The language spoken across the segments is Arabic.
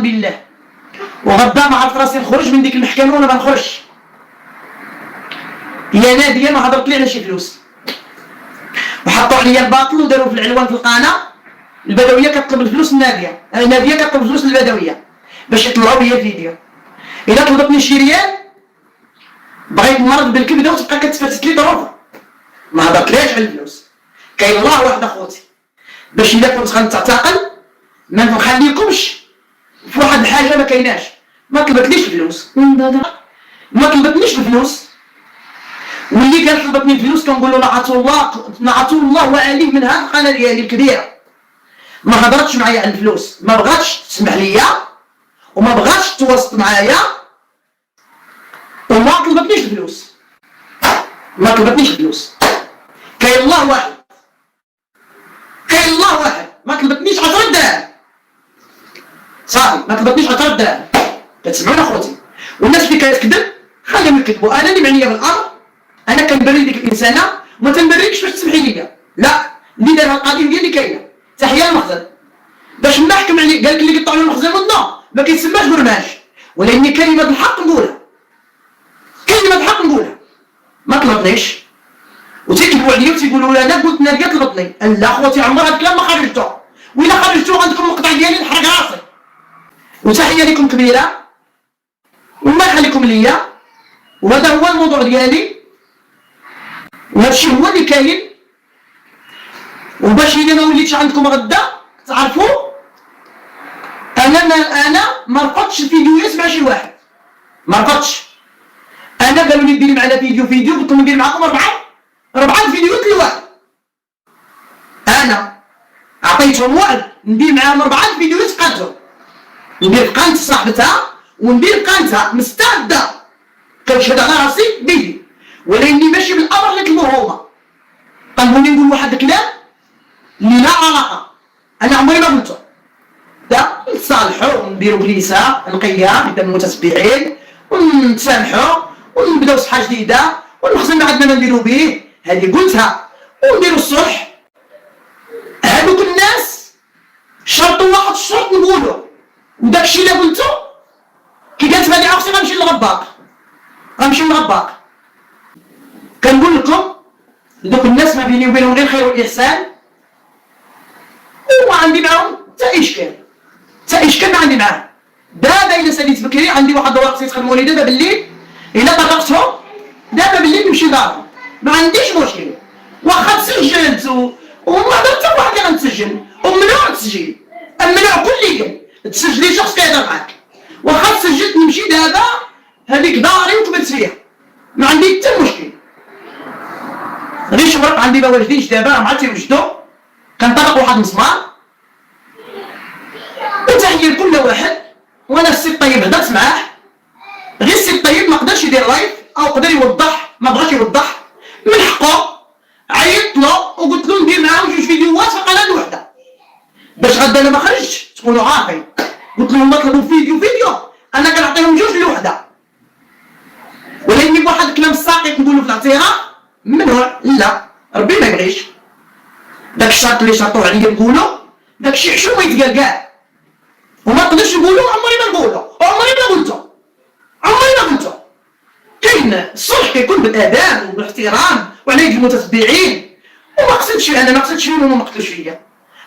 بالله. وغدا ما عرفت راسي نخرج من ديك المحكمه وانا ما نخرجش. يا ناديه ما هضرت لي على شي فلوس، وحطوا عليا الباطل وداروا في العنوان في القناه البدويه كتطلب الفلوس الناديه، الناديه كتطلب الفلوس البدويه باش يطلعوا لي الفيديو. الا طلبتني شي ريال بغيت نمرض بالكبده وتبقى كتفتت لي ظروفها. ما هضرتليش على الفلوس. كاين الله واحد اخوتي، باش الا كنت غنتعتقل ما نخليكمش في واحد الحاجه ما كايناش. ما طلبتليش فلوس، ما طلبتنيش الفلوس، واللي قال طلبتني الفلوس كنقول له نعطوا الله وعليه من هذه القناه ديالي الكبيره. ما هضرتش معايا على الفلوس، ما بغاتش تسمح ليا وما بغاتش تواصل معايا وما طلبتنيش الفلوس. ما طلبتنيش الفلوس. كاين الله واحد، كاين الله واحد. ما طلبتنيش 10 دراهم صافي، ما طلبتنيش 10 دراهم. كتسمعوني اخوتي؟ والناس اللي كتكذب خليهم يكذبوا. انا اللي معنيه بالامر، انا كنبري ديك الانسانه وما تنبريكش باش تسمحي ليا، لا. اللي دار القضيه ديالي كاينه. تحيه المخزن باش نحكم عليه. قالك اللي قطع له المخزن والله ما كيتسماش برماش، ولكن كلمه الحق نقولها، كلمه الحق نقولها. ما طلبنيش وتيكذبوا عليا وتيقولوا لي انا قلت ناديه طلبتني. لا خوتي، عمر هذا الكلام ما خرجته، وإلا خرجته عندكم المقطع ديالي نحرق راسي. وتحيه لكم كبيره وما يخليكم ليا، وهذا هو الموضوع ديالي وهذا الشيء هو اللي كاين. وباش الا ما وليتش عندكم غدا تعرفوا انا ما رفضتش الفيديوهات مع شي واحد، ما رفضتش. انا قالوا لي ديري معنا فيديو قلت لهم ندير معكم اربعه فيديوهات لواحد. انا عطيتهم وعد ندير معاهم 4 فيديوهات في قناتهم، ندير في قناه صاحبتها وندير في قناتها مستعده. كنشهد على راسي بيدي، ولكني ماشي بالامر اللي طلبوه هما. طلبوني نقول واحد الكلام اللي لا علاقه، انا عمري ما قلته. لا، نتصالحوا ونديروا جلسه نقيه قدام المتتبعين ونتسامحوا ونبداو صفحه جديده والمخزن ما عندنا ما نديروا به. هذه قلتها. ونديروا الصلح. هذوك الناس شرطوا واحد الشرط نقولوا، وداكشي اللي قلتو كي قالت هذه عرفتي غنمشي للغباق، غنمشي للغباق. كنقول لكم دوك الناس ما بيني وبينهم غير خير والاحسان، وما عندي معاهم حتى اشكال ما عندي معاهم. دابا الا ساليت بكري عندي واحد الورق تيتخدموا لي دابا بالليل، الا طرقتهم دابا بالليل نمشي لدارهم ما عنديش مشكل. واخا تسجلت وما درت حتى واحد اللي غنتسجل وممنوع التسجيل، ممنوع كليا. تسجلي شخص كيهضر معاك، واخا تسجلت نمشي دابا هذيك داري وكبرت فيها ما عندي حتى مشكل. غير شي ورق عندي ما واجدينش دابا، راه ما عاد تيوجدوا. كنطلق واحد المسمار. وتحيه لكل واحد. وانا السي الطيب هضرت معاه، غير السي الطيب ما قدرش يدير لايف او قدر يوضح، ما بغاش يوضح من حقه. عيطت له وقلت له ندير معاهم 2 فيديوهات في قناه وحده باش غدا انا ما خرجتش تكونوا عارفين. قلت لهم طلبوا فيديو انا كنعطيهم 2 لوحده، ولكن بواحد الكلام ساقط نقولوا في الاعتراف ممنوع. لا، ربي ما يبغيش. داك الشرط اللي شرطوه عليا نقولوا، داك الشيء حشومه يتقال كاع وما نقدرش نقولوا. عمري ما نقولوا، عمري ما قلته، عمري ما قلته. كاين الصلح كيكون بالاداب وبالاحترام وعلى يد المتتبعين. وما قصدتش انا، ما قصدتش فيهم وما ما قتلوش فيا.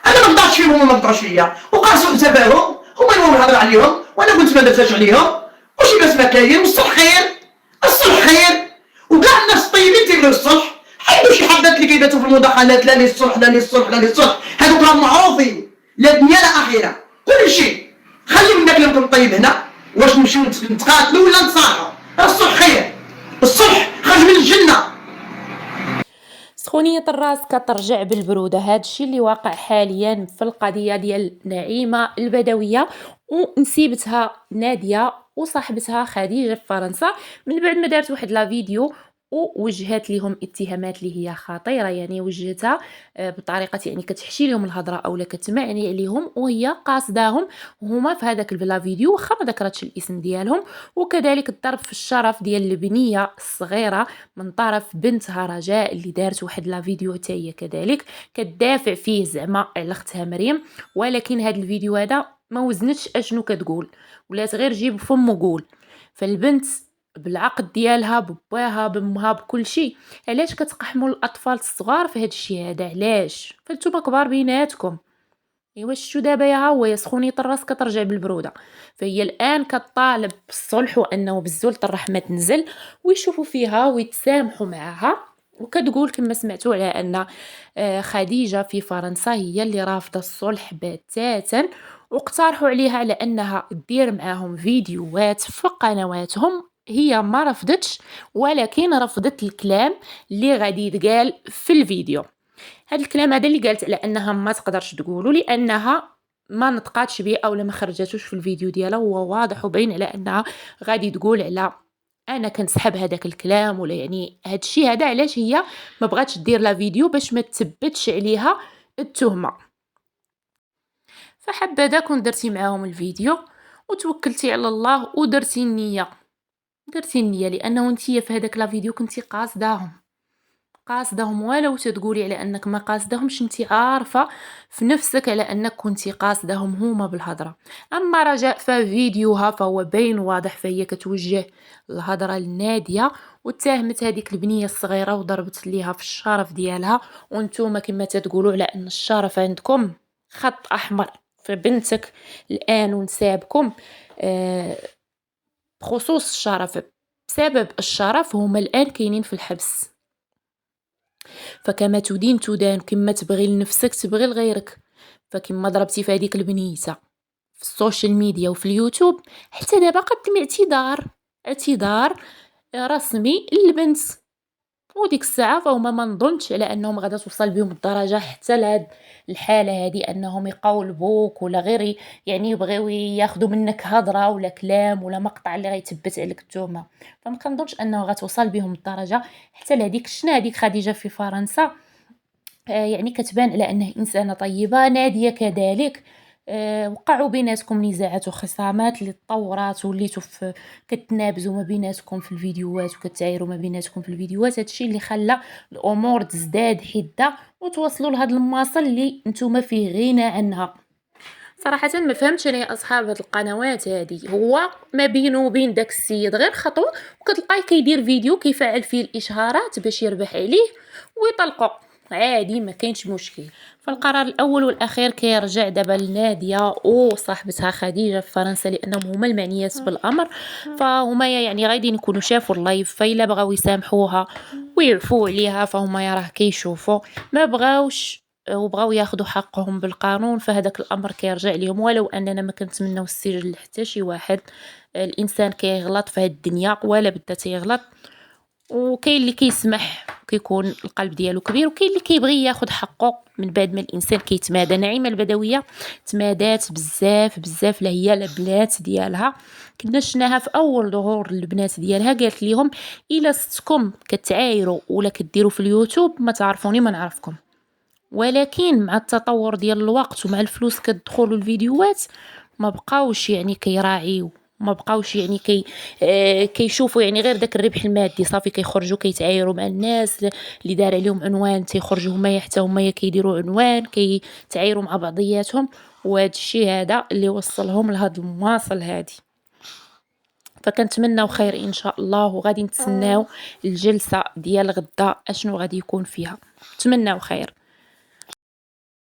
انا ما قطعتش فيهم وما ما قطعوش فيا، وقع سوء تفاهم هما اللي نهضر عليهم وانا قلت ما درتهاش عليهم. وشي باس ما كاين، والصلح خير، الصلح خير. وكاع الناس الطيبين تيبغيو الصلح. حيدوا شي حدات اللي كيباتوا في المداخلات لا للصلح لا للصلح لا للصلح، هذوك راهم معروفين لا دنيا لا اخره. كل شيء خلي من كلامكم الطيب هنا. واش نمشيو نتقاتلوا ولا نتصالحوا؟ الصلح خير، الصلح خرج من الجنه. سخونية الراس كترجع بالبرودة. هذا الشيء اللي واقع حاليا في القضية ديال نعيمة البدوية ونسيبتها نادية وصاحبتها خديجة في فرنسا، من بعد ما دارت واحد لا فيديو ووجهات لهم اتهامات اللي هي خطيرة. يعني وجهتها بطريقة يعني كتحشي لهم الهضرة أو كتمعني عليهم وهي قاصداهم هما في هذاك لا فيديو، واخا ما ذكرتش الاسم ديالهم. وكذلك الضرب في الشرف ديال البنية الصغيرة من طرف بنتها رجاء اللي دارت واحد لا فيديو حتى هي كذلك كتدافع فيه زعما على اختها مريم. ولكن هذا الفيديو هذا ما وزنتش اشنو كتقول، ولات غير جيب فم وقول. فالبنت بالعقد ديالها بباها بامها بكل شيء، علاش كتقحموا الاطفال الصغار في هذا الشيء هذا؟ علاش فانتوما كبار بيناتكم؟ ايوا شتو دابا يا هو يا سخونيه الراس كترجع بالبروده. فهي الان كطالب بالصلح وانه بالزلط الرحمه تنزل ويشوفوا فيها ويتسامحوا معها. وكتقول كما سمعتوا على ان خديجه في فرنسا هي اللي رافضه الصلح بتاتا، واقترحوا عليها على انها دير معاهم فيديوهات في قنواتهم. هي ما رفضتش، ولكن رفضت الكلام اللي غادي يتقال في الفيديو. هاد الكلام هذا اللي قالت على انها ما تقدرش تقوله لانها ما نطقاتش به او ما خرجتوش في الفيديو ديالها. هو واضح وبين على انها غادي تقول على انا كنسحب هذاك الكلام، ولا يعني هاد الشيء هذا علاش هي ما بغاتش دير لا فيديو باش ما تثبتش عليها التهمه. فحبذا كون درتي معاهم الفيديو وتوكلتي على الله ودرتي النيه، درتي النيه لانه نتيا في هذاك لا فيديو كنتي قاصدهم ولو تتقولي على انك ما قاصدهمش، انتي عارفه في نفسك على انك كنتي قاصدهم هما بالهضره. اما رجاء ففيديوها فهو باين واضح، فهي كتوجه الهضره لناديه واتهمت هذيك البنيه الصغيره وضربت ليها في الشرف ديالها. وانتوما كما تتقولوا على ان الشرف عندكم خط احمر في بنتك الان ونسابكم. بخصوص الشرف، بسبب الشرف هما الان كاينين في الحبس. فكما تدين تدان، كما تبغي لنفسك تبغي لغيرك. فكما ضربتي في هذيك البنيته في السوشيال ميديا وفي اليوتيوب، حتى دابا قدمي اعتذار رسمي للبنت. وديك الساعه فهما ما نظنش على انهم غادا توصل بهم الدرجه حتى لهاد الحاله هذه انهم يقولبوك ولا غير يعني يبغيو ياخذوا منك هضره ولا كلام ولا مقطع اللي غيثبت عليك التهمه. فما كنظنش انه غتوصل بهم الدرجه حتى لهذيك. شنا هذيك خديجه في فرنسا يعني كتبان على انها انسانه طيبه، ناديه كذلك. وقعوا بيناتكم نزاعات وخصامات اللي تطورات وليتوا كتنابزوا ما بيناتكم في الفيديوهات وكتعايروا ما بيناتكم في الفيديوهات. هادشي اللي خلى الامور تزداد حده وتوصلوا لهاد المواصل اللي نتوما فيه غنى عنها. صراحه ما فهمتش انا يا اصحاب هاد القنوات هادي، هو ما بينه وبين داك السيد غير خطوه وكتلقاه كيدير فيديو كيفعل فيه الاشهارات باش يربح عليه ويطلقوا عادي، ما كاينش مشكل. فالقرار الاول والاخير كيرجع دابا لناديه وصاحبتها خديجه في فرنسا لانهم هما المعنيات بالامر. فهما يعني غاديين يكونوا شافوا اللايف، فإلا بغاو يسامحوها ويعفوا عليها فهما راه كيشوفوا. ما بغاوش وبغاو ياخذوا حقهم بالقانون فهذاك الامر كيرجع لهم. ولو اننا ما كنتمناو السجن لحتى شي واحد، الانسان كيغلط في هاد الدنيا ولا بدا تيغلط، وكاين اللي كيسمح كيكون القلب ديالو كبير، وكاين اللي كيبغي ياخذ حقه من بعد ما الانسان كيتمادى. نعيمه البدويه تمادات بزاف لا هي البنات ديالها. كنا شفناها في اول ظهور البنات ديالها قالت لهم الا ستكم كتعايروا ولا كديروا في اليوتيوب ما تعرفوني ما نعرفكم. ولكن مع التطور ديال الوقت ومع الفلوس كتدخلوا الفيديوهات ما بقاوش يعني كيراعيو، ما بقاوش يعني كيشوفوا يعني غير داك الربح المادي. صافي كيخرجوا كيتعايروا مع الناس اللي دار عليهم عنوان، تيخرجوا هما حتى هما كيديروا عنوان كيتعايروا مع بعضياتهم. وهذا الشيء هذا اللي وصلهم لهاد المواصل هادي. فكنتمناو خير ان شاء الله، وغادي نتسناو الجلسه ديال غدا اشنو غادي يكون فيها. نتمناو خير.